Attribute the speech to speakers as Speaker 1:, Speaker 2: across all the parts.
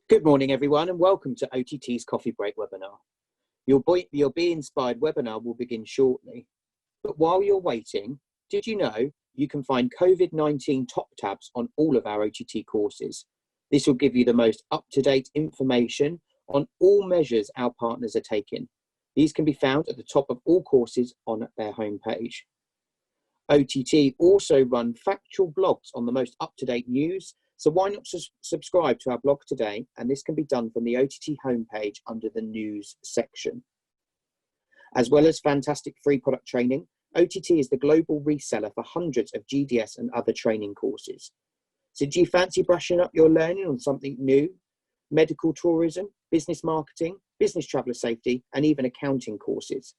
Speaker 1: Good morning, everyone, and welcome to OTT's Coffee Break webinar. Your Be Inspired webinar will begin shortly. But while you're waiting, did you know you can find COVID-19 top tabs on all of our OTT courses? This will give you the most up-to-date information on all measures our partners are taking. These can be found at the top of all courses on their homepage. OTT also run factual blogs on the most up-to-date news, so why not subscribe to our blog today? And this can be done from the OTT homepage under the news section. As well as fantastic free product training, OTT is the global reseller for hundreds of GDS and other training courses. So do you fancy brushing up your learning on something new? Medical tourism, business marketing, business traveller safety, and even accounting courses.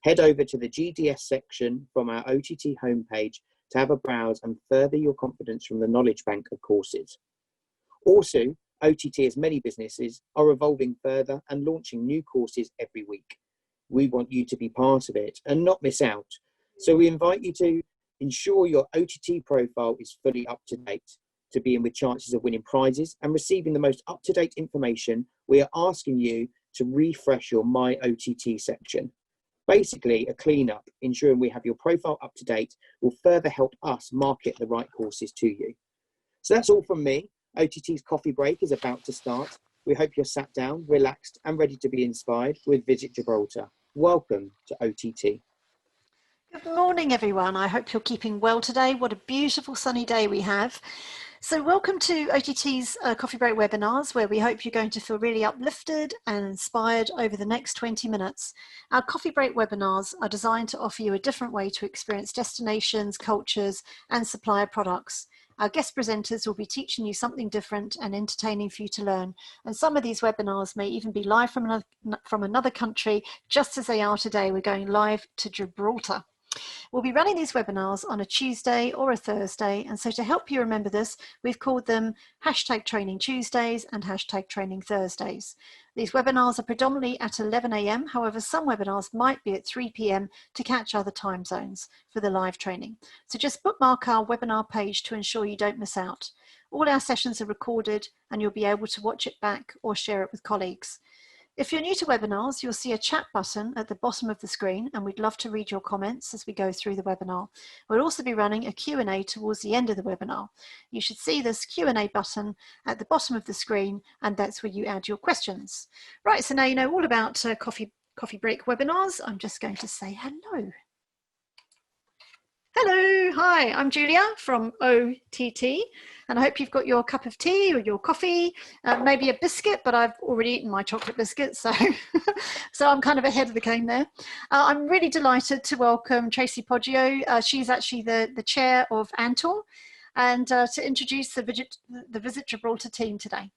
Speaker 1: Head over to the GDS section from our OTT homepage to have a browse and further your confidence from the knowledge bank of courses. Also, OTT, as many businesses, are evolving further and launching new courses every week. We want you to be part of it and not miss out. So we invite you to ensure your OTT profile is fully up to date. To be in with chances of winning prizes and receiving the most up-to-date information, we are asking you to refresh your My OTT section. Basically, a cleanup, ensuring we have your profile up to date, will further help us market the right courses to you. So that's all from me. OTT's coffee break is about to start. We hope you're sat down, relaxed, and ready to be inspired with Visit Gibraltar. Welcome to OTT.
Speaker 2: Good morning, everyone. I hope you're keeping well today. What a beautiful sunny day we have. So welcome to OTT's Coffee Break webinars, where we hope you're going to feel really uplifted and inspired over the next 20 minutes. Our Coffee Break webinars are designed to offer you a different way to experience destinations, cultures, and supplier products. Our guest presenters will be teaching you something different and entertaining for you to learn. And some of these webinars may even be live from another country, just as they are today. We're going live to Gibraltar. We'll be running these webinars on a Tuesday or a Thursday, and so to help you remember this, we've called them #Training Tuesdays and #Training Thursdays. These webinars are predominantly at 11 AM, however some webinars might be at 3 PM to catch other time zones for the live training. So just bookmark our webinar page to ensure you don't miss out. All our sessions are recorded and you'll be able to watch it back or share it with colleagues. If you're new to webinars, you'll see a chat button at the bottom of the screen, and we'd love to read your comments as we go through the webinar. We'll also be running a Q&A towards the end of the webinar. You should see this Q&A button at the bottom of the screen, and that's where you add your questions. Right, so now you know all about coffee break webinars. I'm just going to say hello. Hello, hi, I'm Julia from OTT, and I hope you've got your cup of tea or your coffee, maybe a biscuit, but I've already eaten my chocolate biscuit, so, so I'm kind of ahead of the game there. I'm really delighted to welcome Tracy Poggio. She's actually the chair of ANTOR, and to introduce the Visit Gibraltar team today.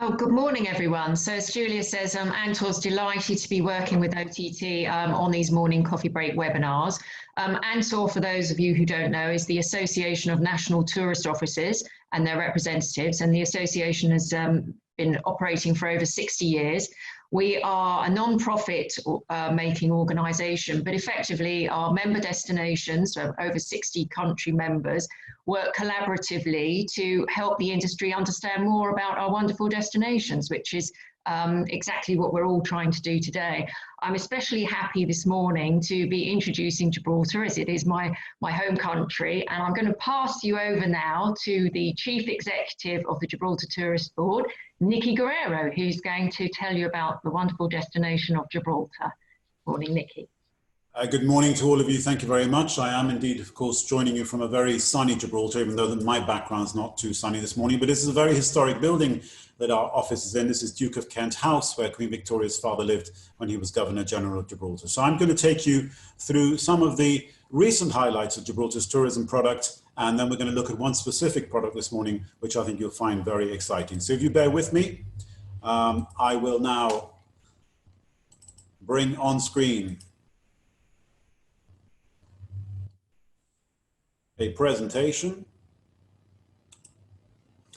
Speaker 3: Oh, good morning, everyone. So as Julia says, ANTOR's delighted to be working with OTT on these morning coffee break webinars. ANTOR, for those of you who don't know, is the Association of National Tourist Offices and their representatives, and the association has been operating for over 60 years. We are a non-profit making organisation, but effectively our member destinations, so over 60 country members, work collaboratively to help the industry understand more about our wonderful destinations, which is exactly what we're all trying to do today. I'm especially happy this morning to be introducing Gibraltar, as it is my home country, and I'm going to pass you over now to the Chief Executive of the Gibraltar Tourist Board, Nikki Guerrero, who's going to tell you about the wonderful destination of Gibraltar. Morning, Nikki.
Speaker 4: Good morning to all of you. Thank you very much. I am indeed, of course, joining you from a very sunny Gibraltar, even though my background's not too sunny this morning. But this is a very historic building that our office is in. This is Duke of Kent House, where Queen Victoria's father lived when he was Governor General of Gibraltar. So I'm going to take you through some of the recent highlights of Gibraltar's tourism product, and then we're going to look at one specific product this morning, which I think you'll find very exciting. So if you bear with me, I will now bring on screen a presentation.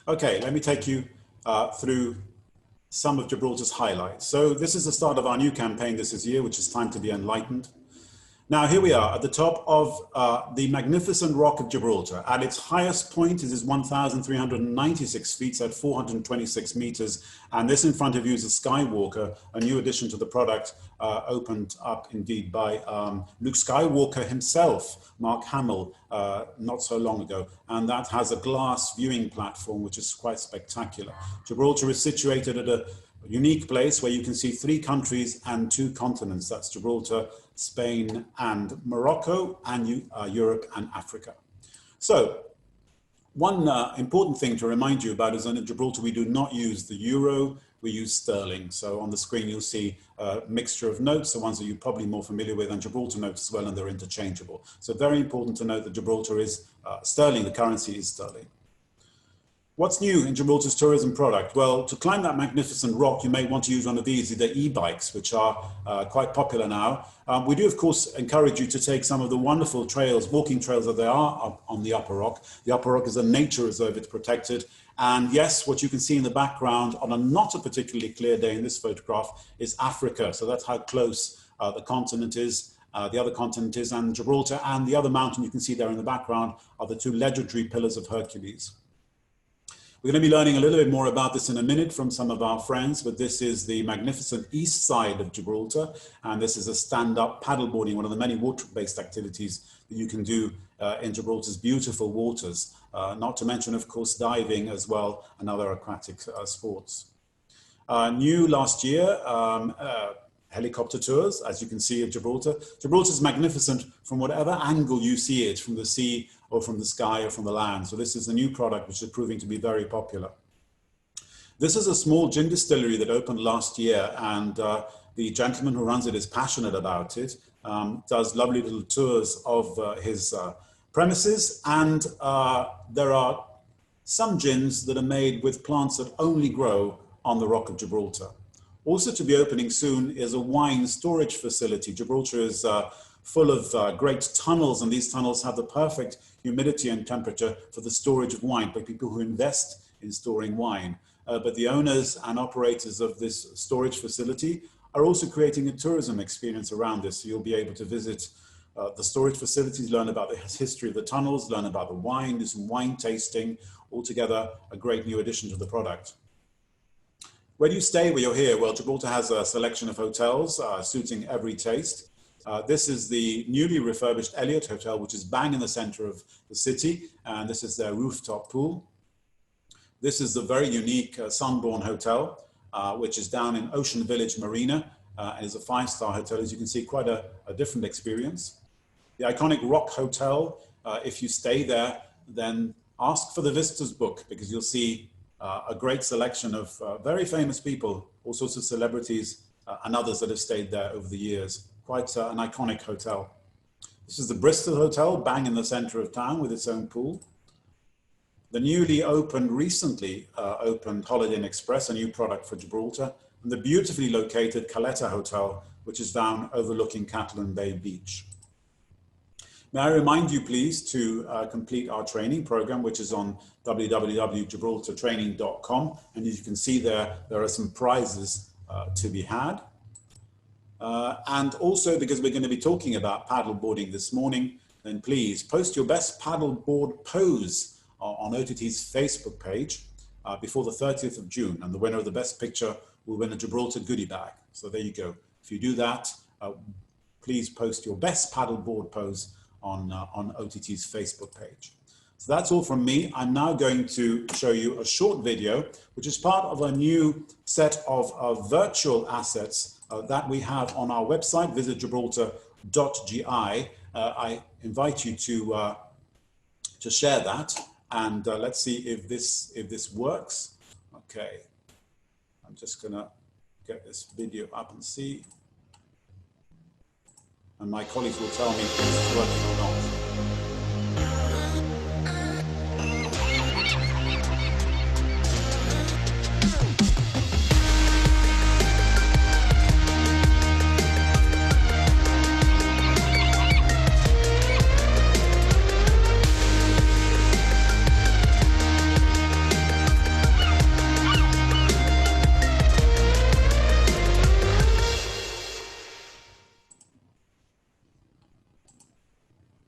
Speaker 4: Okay, let me take you through some of Gibraltar's highlights. So this is the start of our new campaign this year, which is Time to be Enlightened. Now, here we are at the top of the magnificent Rock of Gibraltar. At its highest point, it is 1,396 feet at 426 meters. And this in front of you is a Skywalker, a new addition to the product, opened up indeed by Luke Skywalker himself, Mark Hamill, not so long ago. And that has a glass viewing platform, which is quite spectacular. Gibraltar is situated at a unique place where you can see 3 countries and 2 continents. That's Gibraltar, Spain and Morocco, and Europe and Africa. So one important thing to remind you about is that in Gibraltar we do not use the euro, we use sterling. So on the screen you'll see a mixture of notes, the ones that you're probably more familiar with, and Gibraltar notes as well, and they're interchangeable. So very important to note that Gibraltar is sterling, the currency is sterling. What's new in Gibraltar's tourism product? Well, to climb that magnificent rock, you may want to use one of these, the e-bikes, which are quite popular now. We do, of course, encourage you to take some of the wonderful trails, walking trails that there are up on the Upper Rock. The Upper Rock is a nature reserve, it's protected. And yes, what you can see in the background on a not a particularly clear day in this photograph is Africa. So that's how close the continent is. The other continent is, and Gibraltar, and the other mountain you can see there in the background are the 2 legendary pillars of Hercules. We're going to be learning a little bit more about this in a minute from some of our friends, but this is the magnificent east side of Gibraltar, and this is a stand-up paddleboarding, one of the many water-based activities that you can do in Gibraltar's beautiful waters, not to mention, of course, diving as well and other aquatic sports. New last year, helicopter tours, as you can see, of Gibraltar. Gibraltar is magnificent from whatever angle you see it, from the sea or from the sky or from the land. So this is a new product which is proving to be very popular. This is a small gin distillery that opened last year, and the gentleman who runs it is passionate about it, does lovely little tours of his premises, and there are some gins that are made with plants that only grow on the Rock of Gibraltar. Also to be opening soon is a wine storage facility. Gibraltar is full of great tunnels, and these tunnels have the perfect humidity and temperature for the storage of wine by people who invest in storing wine. But the owners and operators of this storage facility are also creating a tourism experience around this. So you'll be able to visit the storage facilities, learn about the history of the tunnels, learn about the wine, do some wine tasting, altogether a great new addition to the product. Where do you stay when you're here? Well, Gibraltar has a selection of hotels suiting every taste. This is the newly refurbished Elliott Hotel, which is bang in the center of the city, and this is their rooftop pool. This is the very unique Sunborn Hotel, which is down in Ocean Village Marina. It is a 5-star hotel. As you can see, quite a different experience. The iconic Rock Hotel, if you stay there, then ask for the visitor's book, because you'll see a great selection of very famous people, all sorts of celebrities and others that have stayed there over the years. Quite an iconic hotel. This is the Bristol Hotel, bang in the center of town with its own pool. The newly opened, recently opened Holiday Inn Express, a new product for Gibraltar, and the beautifully located Caleta Hotel, which is down overlooking Catalan Bay Beach. May I remind you, please, to complete our training program, which is on www.gibraltartraining.com. And as you can see there are some prizes to be had. And also, because we're going to be talking about paddleboarding this morning, then please post your best paddleboard pose on OTT's Facebook page before the 30th of June. And the winner of the best picture will win a Gibraltar goodie bag. So there you go. If you do that, please post your best paddleboard pose on OTT's Facebook page. So that's all from me. I'm now going to show you a short video, which is part of a new set of virtual assets that we have on our website, visit gibraltar.gi. I invite you to share that, and let's see if this works. Okay, I'm just gonna get this video up and see. And my colleagues will tell me if it's working or not.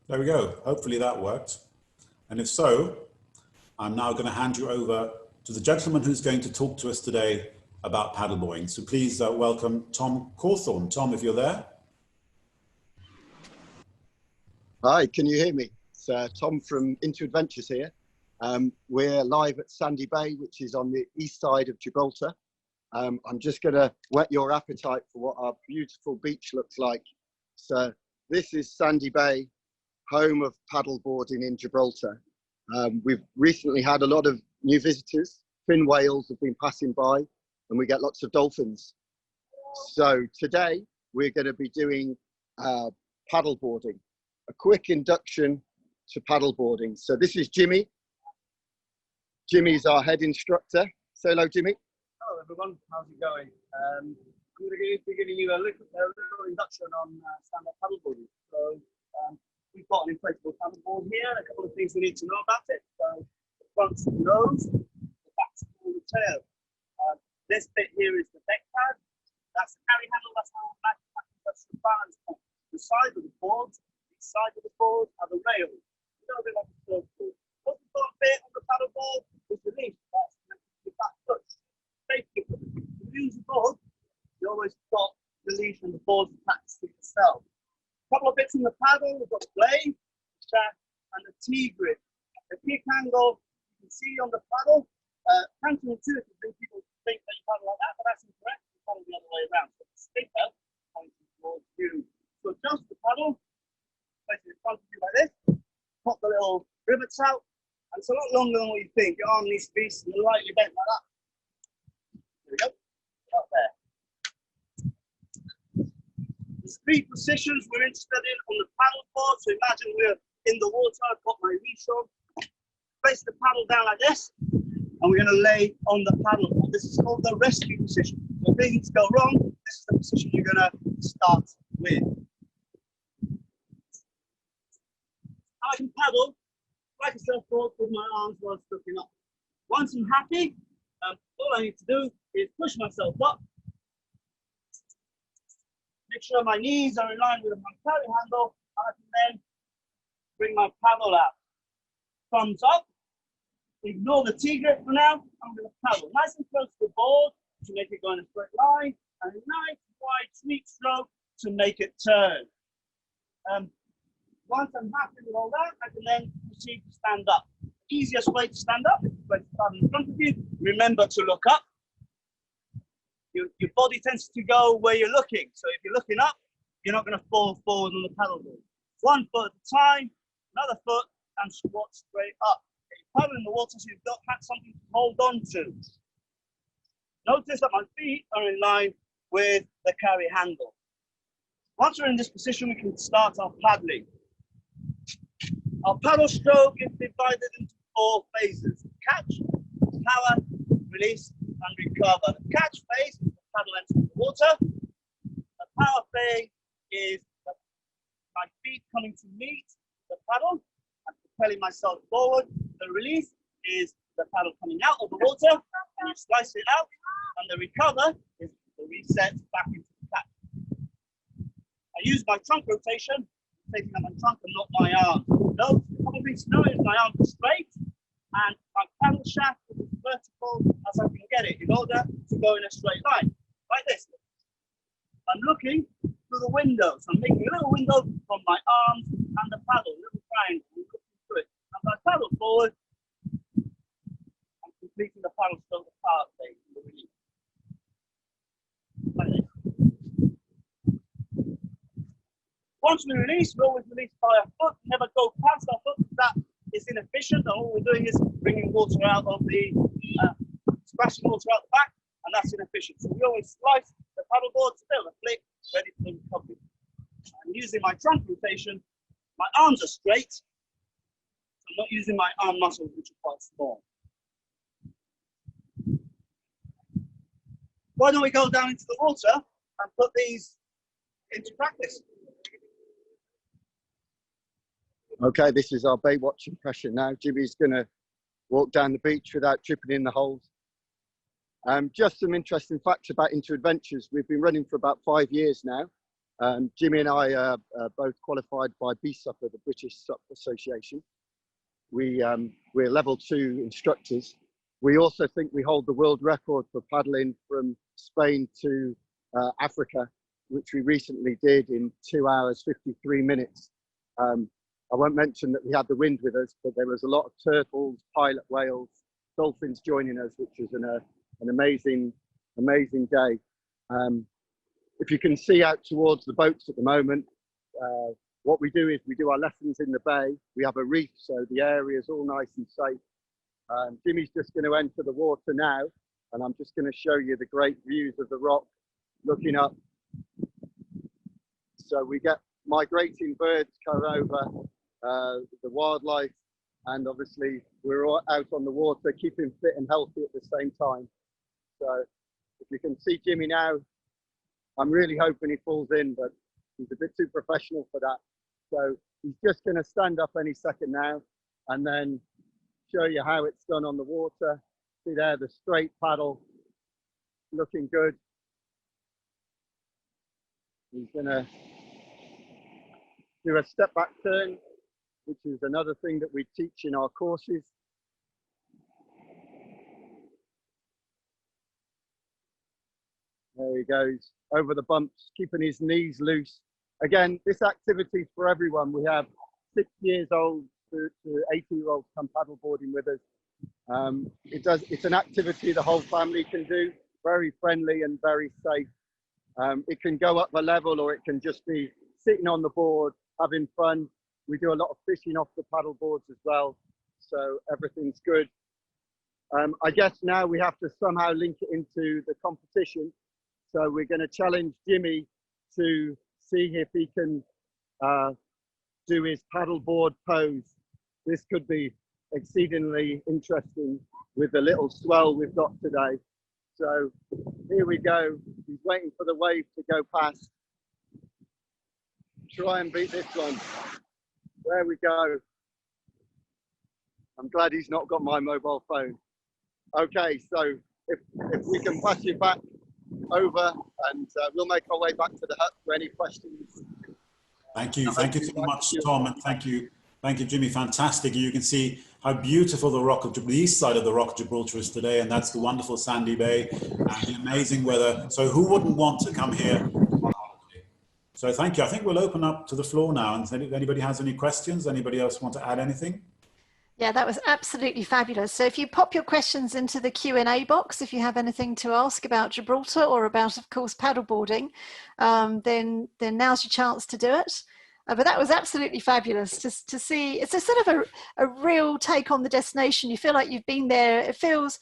Speaker 4: There we go. Hopefully that worked. And if so, I'm now going to hand you over to the gentleman who's going to talk to us today about paddleboarding. So please welcome Tom Cawthorne. Tom, if you're there.
Speaker 5: Hi, can you hear me? It's Tom from Into Adventures here. We're live at Sandy Bay, which is on the east side of Gibraltar. I'm just going to whet your appetite for what our beautiful beach looks like. So this is Sandy Bay, home of paddleboarding in Gibraltar. We've recently had a lot of new visitors. Fin whales have been passing by and we get lots of dolphins. So today we're going to be doing paddleboarding, a quick induction to paddleboarding. So this is Jimmy. Jimmy's our head instructor. Say hello, Jimmy.
Speaker 6: Hello everyone, how's it going? I'm going to be giving you a little induction on stand-up paddleboarding. So we've got an inflatable paddleboard here, a couple of things we need to know about it. So the front's the nose, the back's the tail. This bit here is the deck pad. That's the carry handle, that's how that's the balance point. The side of the board, each side of the board are the rails. A little bit like a surfboard. What's the front bit on the paddleboard is the leash. That's the back foot. Safety. If you use the board, you always got the leash and the board attached to yourself. A couple of bits in the paddle, we've got the blade, the shaft, and the T-grip. The kick angle you can see on the paddle. Counterintuitive, people think that you paddle like that, but that's incorrect. You paddle the other way around. So the sticker pointing towards you. So adjust the paddle, place it in front of you like this, pop the little rivets out, and it's a lot longer than what you think. Your arm needs to be slightly bent like that. There we go, up there. There's three positions we're interested in on the paddle board. So imagine we're in the water, I've got my leash on, place the paddle down like this, and we're going to lay on the paddle board. This is called the rescue position. So if things go wrong, this is the position you're going to start with. I can paddle like a surfboard with my arms while looking up. Once I'm happy, all I need to do is push myself up. Make sure my knees are in line with my carry handle, and I can then bring my paddle out. Thumbs up. Ignore the T-grip for now. I'm going to paddle nice and close to the board to make it go in a straight line, and a nice wide sweep stroke to make it turn. Once I'm happy with all that, I can then proceed to stand up. The easiest way to stand up is to place the paddle in front of you. Remember to look up. Your body tends to go where you're looking. So if you're looking up, you're not going to fall forward on the paddleboard. One foot at a time, another foot, and squat straight up. You're paddling in the water, so you've got something to hold on to. Notice that my feet are in line with the carry handle. Once we're in this position, we can start our paddling. Our paddle stroke is divided into 4 phases: catch, power, release, and recover. The catch phase is the paddle entering the water. The power phase is my feet coming to meet the paddle and propelling myself forward. The release is the paddle coming out of the water and you slice it out. And the recover is the reset back into the catch. I use my trunk rotation, taking out my trunk and not my arm. Note, the couple of things to know is my arms are straight and my paddle shaft is as vertical as I can get it in order to go in a straight line, like this. I'm looking through the window, so I'm making a little window from my arms and the paddle, a little triangle, I'm looking through it. As I paddle forward, I'm completing the paddle stroke, the power phase, and the release. Like this. Once we release, we always release by our foot, never go past our foot. That is inefficient, and all we're doing is bringing water out of the, splashing water out the back, and that's inefficient. So we always slice the paddleboard, still a flick, ready for the recovery. I'm using my trunk rotation. My arms are straight. I'm not using my arm muscles, which are quite small. Why don't we go down into the water and put these into practice?
Speaker 5: Okay, this is our Baywatch impression now. Jimmy's going to walk down the beach without tripping in the holes. Just some interesting facts about Into Adventures. We've been running for about 5 years now. Jimmy and I are both qualified by BSUPA, the British SUP Association. We're level 2 instructors. We also think we hold the world record for paddling from Spain to Africa, which we recently did in 2 hours, 53 minutes. I won't mention that we had the wind with us, but there was a lot of turtles, pilot whales, dolphins joining us, which was an amazing, amazing day. If you can see out towards the boats at the moment, what we do is we do our lessons in the bay. We have a reef, so the area is all nice and safe. Jimmy's just going to enter the water now, and I'm just going to show you the great views of the rock looking up. So we get migrating birds come over, the wildlife, and obviously we're all out on the water, keeping fit and healthy at the same time. So if you can see Jimmy now, I'm really hoping he falls in, but he's a bit too professional for that. So he's just going to stand up any second now and then show you how it's done on the water. See there, the straight paddle, looking good. He's going to do a step back turn, which is another thing that we teach in our courses. There he goes, over the bumps, keeping his knees loose. Again, this activity is for everyone. We have 6 years old to 80-year-olds come paddleboarding with us. It's an activity the whole family can do, very friendly and very safe. It can go up a level, or it can just be sitting on the board, having fun. We do a lot of fishing off the paddle boards as well, so everything's good. I guess now we have to somehow link it into the competition. So we're going to challenge Jimmy to see if he can do his paddleboard pose. This could be exceedingly interesting with the little swell we've got today. So here we go. He's waiting for the wave to go past. Try and beat this one. There we go. I'm glad he's not got my mobile phone. Okay, so if we can pass you back over, and we'll make our way back to the hut for any questions.
Speaker 4: Thank you so much, Tom, and thank you, Jimmy. Fantastic. You can see how beautiful the east side of the Rock of Gibraltar is today, and that's the wonderful sandy bay and the amazing weather. So who wouldn't want to come here? So thank you. I think we'll open up to the floor now, and if anybody has any questions, anybody else want to add anything?
Speaker 2: Yeah, that was absolutely fabulous. So if you pop your questions into the Q&A box, if you have anything to ask about Gibraltar or about, of course, paddleboarding, then now's your chance to do it. But that was absolutely fabulous to see. It's a sort of a real take on the destination. You feel like you've been there. It feels,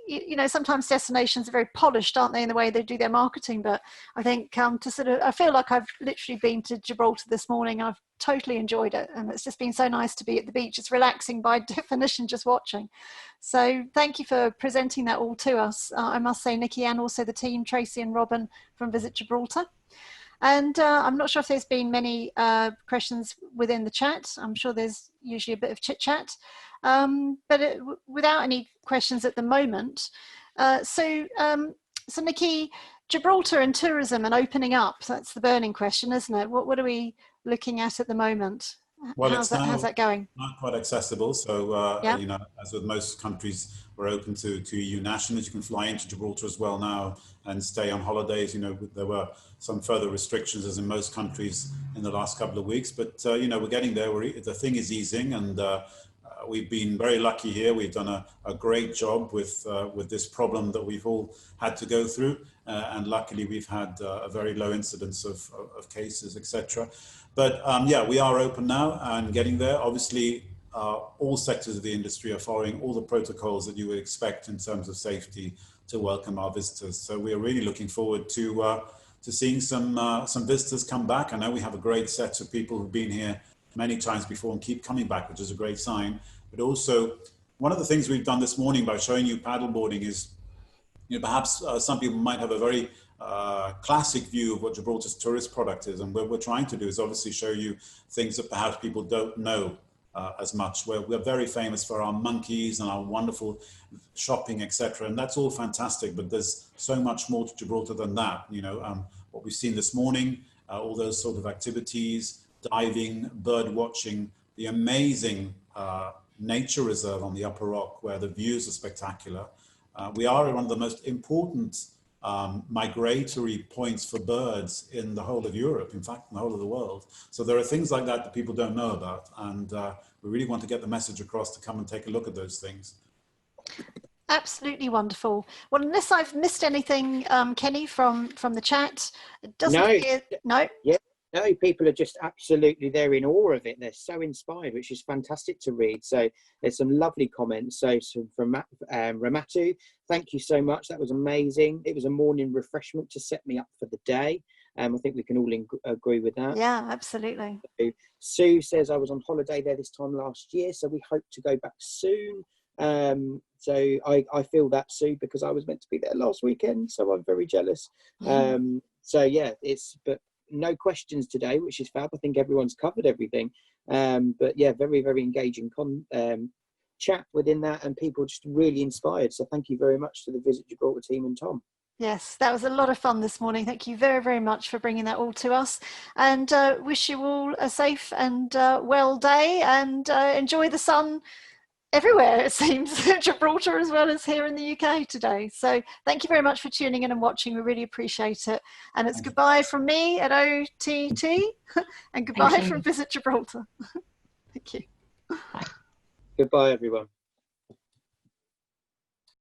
Speaker 2: you know, sometimes destinations are very polished, aren't they, in the way they do their marketing? But I think I feel like I've literally been to Gibraltar this morning. I've totally enjoyed it, and it's just been so nice to be at the beach. It's relaxing by definition, just watching. So thank you for presenting that all to us. I must say, Nikki, and also the team, Tracy and Robin from Visit Gibraltar. And I'm not sure if there's been many questions within the chat. I'm sure there's usually a bit of chit chat, but without any questions at the moment. So Nikki, Gibraltar and tourism and opening up, that's the burning question, isn't it? What are we looking at the moment?
Speaker 4: Well,
Speaker 2: how's that going?
Speaker 4: Not quite accessible. So,
Speaker 2: yeah.
Speaker 4: You know, as with most countries, we're open to EU nationals. You can fly into Gibraltar as well now and stay on holidays. You know, there were some further restrictions, as in most countries, in the last couple of weeks. But, you know, we're getting there. The thing is easing, and we've been very lucky here. We've done a great job with this problem that we've all had to go through. And luckily, we've had a very low incidence of cases, etc. But yeah, we are open now and getting there. Obviously, all sectors of the industry are following all the protocols that you would expect in terms of safety to welcome our visitors. So we are really looking forward to seeing some visitors come back. I know we have a great set of people who've been here many times before and keep coming back, which is a great sign. But also, one of the things we've done this morning by showing you paddleboarding is, you know, perhaps some people might have a very classic view of what Gibraltar's tourist product is, and what we're trying to do is obviously show you things that perhaps people don't know as much. We're very famous for our monkeys and our wonderful shopping, etc., and that's all fantastic, but there's so much more to Gibraltar than that. You know, what we've seen this morning all those sort of activities, diving, bird watching, the amazing nature reserve on the Upper Rock where the views are spectacular. We are one of the most important migratory points for birds in the whole of Europe, in fact, in the whole of the world. So there are things like that that people don't know about, and we really want to get the message across to come and take a look at those things.
Speaker 2: Absolutely wonderful. Well, unless I've missed anything, Kenny, from the chat, it doesn't
Speaker 1: No.
Speaker 2: appear. No.
Speaker 1: Yeah. No, people are just absolutely, they're in awe of it. They're so inspired, which is fantastic to read. So there's some lovely comments. So from Ramatu, thank you so much. That was amazing. It was a morning refreshment to set me up for the day. I think we can all agree with that.
Speaker 2: Yeah, absolutely.
Speaker 1: Sue says, I was on holiday there this time last year, so we hope to go back soon. So I feel that, Sue, because I was meant to be there last weekend, so I'm very jealous. So yeah, but no questions today, which is fab. I think everyone's covered everything. But yeah, very, very engaging chat within that, and people just really inspired. So thank you very much to the Visit Gibraltar team and Tom.
Speaker 2: Yes, that was a lot of fun this morning. Thank you very, very much for bringing that all to us, and wish you all a safe and well day, and enjoy the sun everywhere, it seems, Gibraltar as well as here in the UK today. So thank you very much for tuning in and watching. We really appreciate it. And it's goodbye from me at OTT and goodbye from Visit Gibraltar. Thank you.
Speaker 1: Goodbye, everyone.